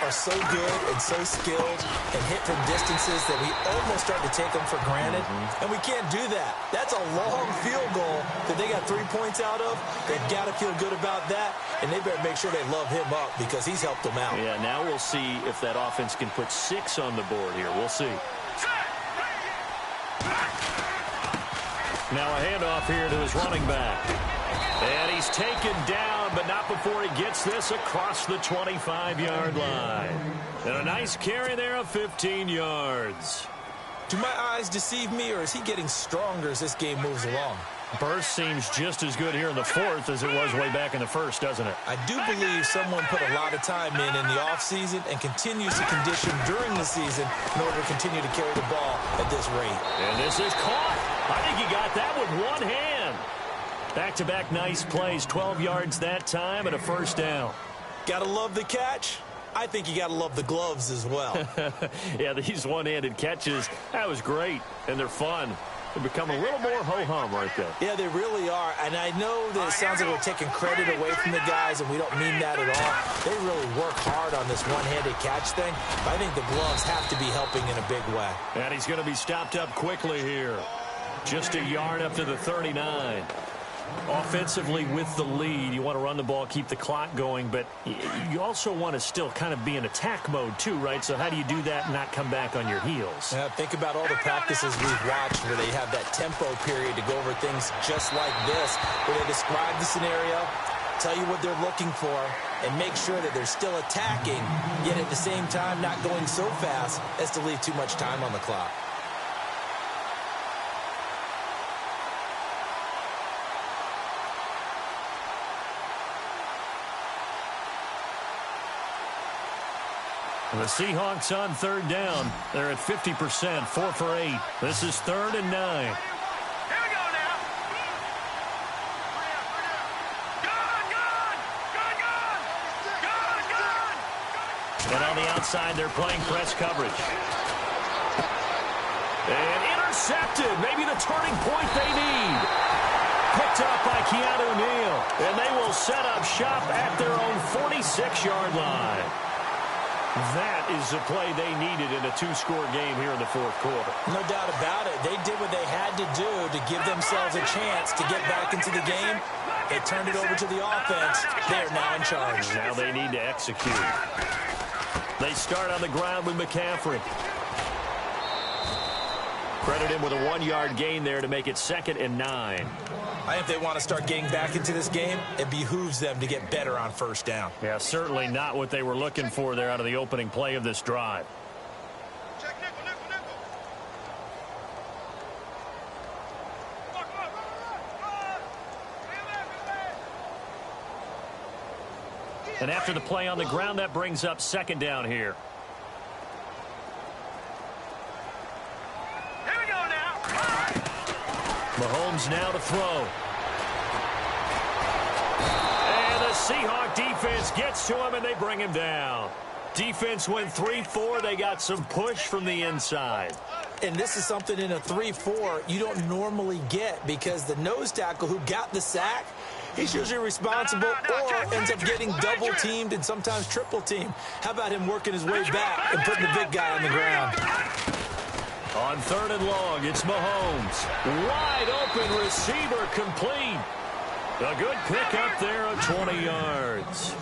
are so good and so skilled and hit from distances that we almost start to take them for granted. And we can't do that. That's a long field goal that they got 3 points out of. They've got to feel good about that, and they better make sure they love him up because he's helped them out. Yeah, now we'll see if that offense can put 6 on the board here. We'll see. Now a handoff here to his running back. And he's taken down, but not before he gets this across the 25-yard line. And a nice carry there of 15 yards. Do my eyes deceive me, or is he getting stronger as this game moves along? Burst seems just as good here in the 4th as it was way back in the 1st, doesn't it? I do believe someone put a lot of time in the offseason and continues to condition during the season in order to continue to carry the ball at this rate. And this is caught. I think he got that with one hand. Back-to-back nice plays, 12 yards that time and a 1st down. Gotta love the catch. I think you gotta love the gloves as well. Yeah, these one-handed catches, that was great, and they're fun. They become a little more ho-hum right there. Yeah, they really are. And I know that it sounds like we're taking credit away from the guys, and we don't mean that at all. They really work hard on this one-handed catch thing. But I think the gloves have to be helping in a big way. And he's going to be stopped up quickly here. Just a yard up to the 39. Offensively with the lead, you want to run the ball, keep the clock going, but you also want to still kind of be in attack mode too, right? So how do you do that and not come back on your heels? Yeah, think about all the practices we've watched where they have that tempo period to go over things just like this, where they describe the scenario, tell you what they're looking for, and make sure that they're still attacking, yet at the same time not going so fast as to leave too much time on the clock. The Seahawks on 3rd down. They're at 50%, 4 for 8. This is 3rd and 9. Here we go now. Good. And on the outside, they're playing press coverage. And intercepted. Maybe the turning point they need. Picked up by Keanu Neal. And they will set up shop at their own 46-yard line. That is the play they needed in a 2-score game here in the 4th quarter. No doubt about it. They did what they had to do to give themselves a chance to get back into the game. They turned it over to the offense. They're now in charge. Now they need to execute. They start on the ground with McCaffrey. Credit him with a 1-yard gain there to make it 2nd and 9. I think if they want to start getting back into this game, it behooves them to get better on first down. Yeah, certainly not what they were looking for there out of the opening play of this drive. And after the play on the ground, that brings up 2nd down here. Here we go now. Mahomes now to throw. And the Seahawk defense gets to him, and they bring him down. Defense went 3-4. They got some push from the inside. And this is something in a 3-4 you don't normally get, because the nose tackle who got the sack, he's usually responsible or ends up getting double-teamed and sometimes triple-teamed. How about him working his way back and putting the big guy on the ground? On 3rd and long, it's Mahomes. Wide open receiver complete. A good pickup there of 20 yards.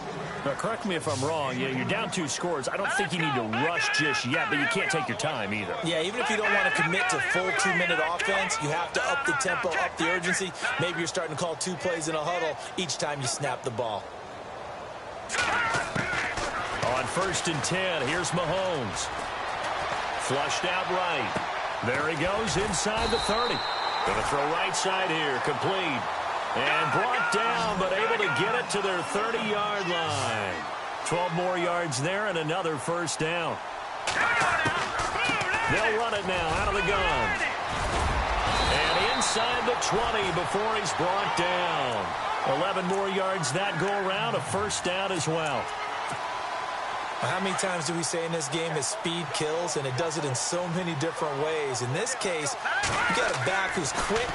Now, correct me if I'm wrong. Yeah, you're down 2 scores. I don't think you need to rush just yet, but you can't take your time either. Yeah, even if you don't want to commit to full 2-minute offense, you have to up the tempo, up the urgency. Maybe you're starting to call 2 plays in a huddle each time you snap the ball. On 1st and 10, here's Mahomes. Flushed out right. There he goes inside the 30. Going to throw right side here, complete. And brought down, but able to get it to their 30-yard line. 12 more yards there and another 1st down. They'll run it now out of the gun. And inside the 20 before he's brought down. 11 more yards that go around, a 1st down as well. How many times do we say in this game that speed kills, and it does it in so many different ways? In this case, you got a back who's quick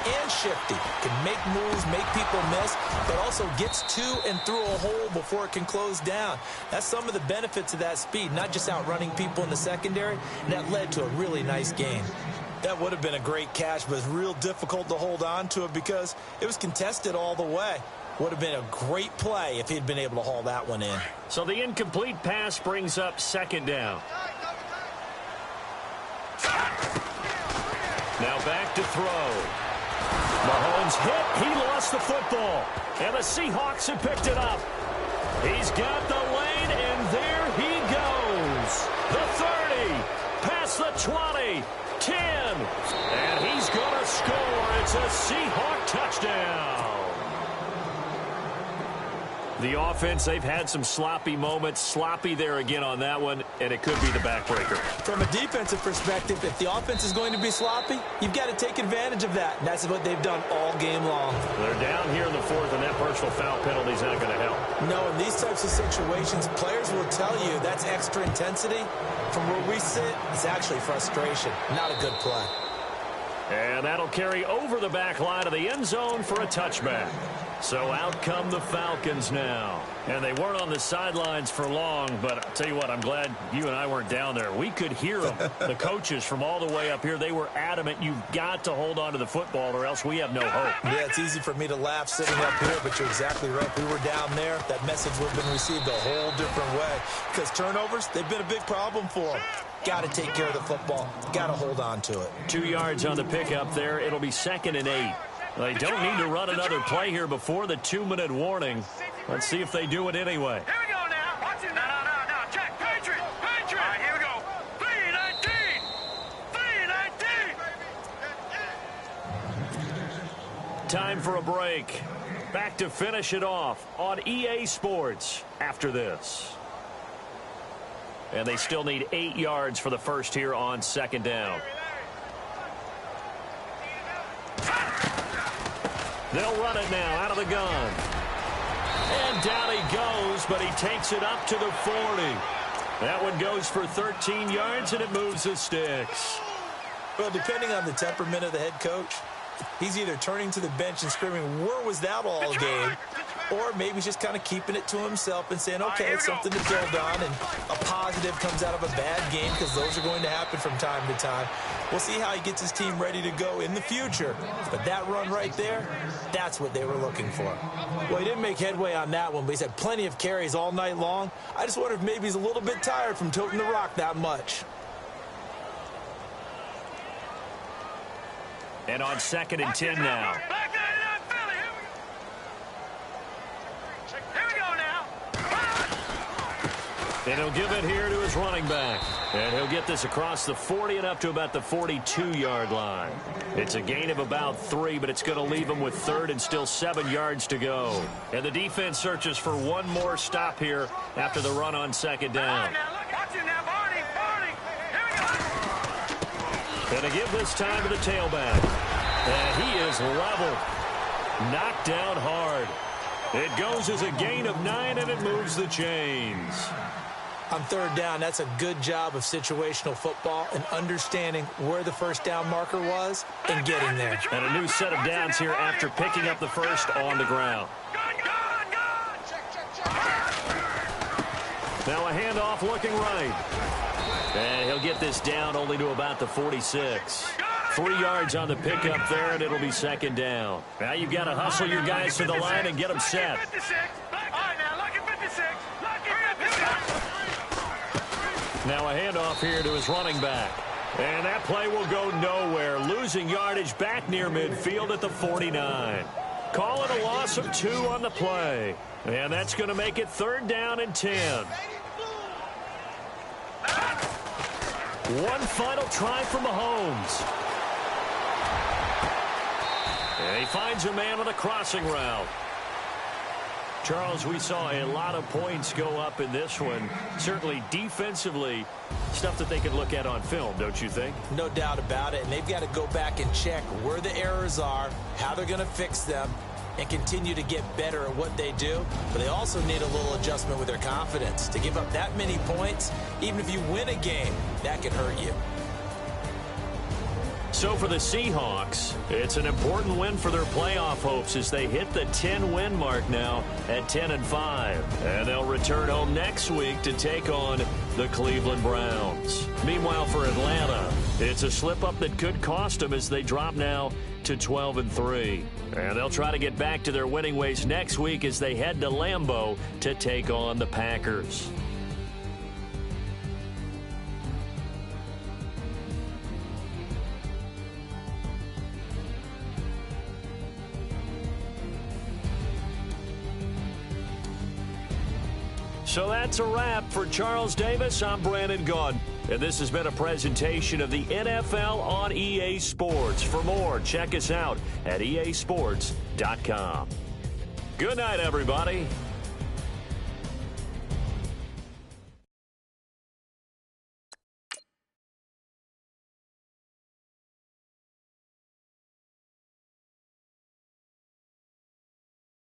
and shifty, can make moves, make people miss, but also gets to and through a hole before it can close down. That's some of the benefits of that speed, not just outrunning people in the secondary, and that led to a really nice gain. That would have been a great catch, but it's real difficult to hold on to it because it was contested all the way. Would have been a great play if he'd been able to haul that one in. So the incomplete pass brings up 2nd down. Now back to throw. Mahomes hit. He lost the football. And the Seahawks have picked it up. He's got the lane, and there he goes. The 30, past the 20, 10. And he's going to score. It's a Seahawk touchdown. The offense, they've had some sloppy moments. Sloppy there again on that one, and it could be the backbreaker. From a defensive perspective, if the offense is going to be sloppy, you've got to take advantage of that. And that's what they've done all game long. They're down here in the 4th, and that personal foul penalty is not going to help. No, in these types of situations, players will tell you that's extra intensity. From where we sit, it's actually frustration. Not a good play. And that'll carry over the back line of the end zone for a touchback. So out come the Falcons now. And they weren't on the sidelines for long, but I'll tell you what, I'm glad you and I weren't down there. We could hear them. The coaches from all the way up here, they were adamant, you've got to hold on to the football or else we have no hope. Yeah, it's easy for me to laugh sitting up here, but you're exactly right. If we were down there, that message would have been received a whole different way. Because turnovers, they've been a big problem for them. Got to take care of the football. Got to hold on to it. 2 yards on the pickup there. It'll be 2nd and 8. They don't need to run another play here before the 2-minute warning. Let's see if they do it anyway. Here we go now. Watch it. No. Check. Patriot. All right, here we go. 3-19. Time for a break. Back to finish it off on EA Sports after this. And they still need 8 yards for the first here on 2nd down. They'll run it now out of the gun. And down he goes, but he takes it up to the 40. That one goes for 13 yards, and it moves the sticks. Well, depending on the temperament of the head coach, he's either turning to the bench and screaming, where was that all game? Or maybe he's just kind of keeping it to himself and saying, okay, it's something to build on, and a positive comes out of a bad game because those are going to happen from time to time. We'll see how he gets his team ready to go in the future. But that run right there, that's what they were looking for. Well, he didn't make headway on that one, but he's had plenty of carries all night long. I just wonder if maybe he's a little bit tired from toting the rock that much. And on 2nd and 10 now. Here we go now. And he'll give it here to his running back. And he'll get this across the 40 and up to about the 42-yard line. It's a gain of about 3, but it's going to leave him with 3rd and still 7 yards to go. And the defense searches for one more stop here after the run on 2nd down. And to give this time to the tailback. And he is leveled. Knocked down hard. It goes as a gain of 9, and it moves the chains. On 3rd down, that's a good job of situational football and understanding where the first down marker was and getting there. And a new set of downs here after picking up the first on the ground. Now a handoff looking right. And he'll get this down only to about the 46. 3 yards on the pickup there, and it'll be 2nd down. Now you've got to hustle your guys to the line and get them set. Now a handoff here to his running back. And that play will go nowhere. Losing yardage back near midfield at the 49. Call it a loss of 2 on the play. And that's going to make it 3rd down and 10. One final try from Mahomes. And he finds a man on a crossing route. Charles, we saw a lot of points go up in this one. Certainly defensively, stuff that they can look at on film, don't you think? No doubt about it. And they've got to go back and check where the errors are, how they're going to fix them, and continue to get better at what they do. But they also need a little adjustment with their confidence. To give up that many points, even if you win a game, that can hurt you. So for the Seahawks, it's an important win for their playoff hopes as they hit the 10-win mark now at 10-5. And they'll return home next week to take on the Cleveland Browns. Meanwhile, for Atlanta, it's a slip-up that could cost them as they drop now to 12-3. And they'll try to get back to their winning ways next week as they head to Lambeau to take on the Packers. So that's a wrap for Charles Davis. I'm Brandon Gaudin, and this has been a presentation of the NFL on EA Sports. For more, check us out at easports.com. Good night, everybody.